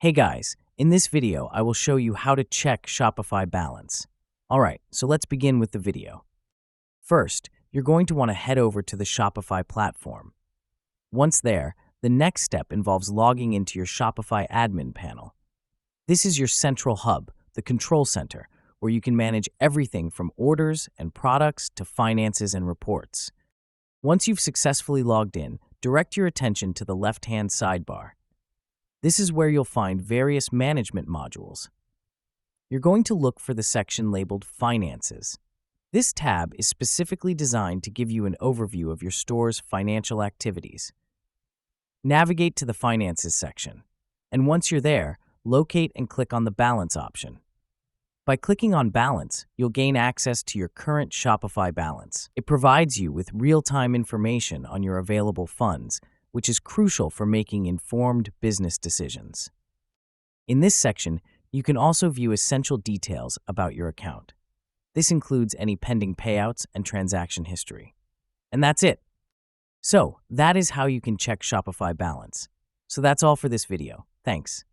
Hey guys, in this video, I will show you how to check Shopify Balance. Alright, so let's begin with the video. First, you're going to want to head over to the Shopify platform. Once there, the next step involves logging into your Shopify admin panel. This is your central hub, the control center, where you can manage everything from orders and products to finances and reports. Once you've successfully logged in, direct your attention to the left-hand sidebar. This is where you'll find various management modules. You're going to look for the section labeled Finances. This tab is specifically designed to give you an overview of your store's financial activities. Navigate to the Finances section, and once you're there, locate and click on the Balance option. By clicking on Balance, you'll gain access to your current Shopify balance. It provides you with real-time information on your available funds, which is crucial for making informed business decisions. In this section, you can also view essential details about your account. This includes any pending payouts and transaction history. And that's it. So, that is how you can check Shopify Balance. So that's all for this video. Thanks.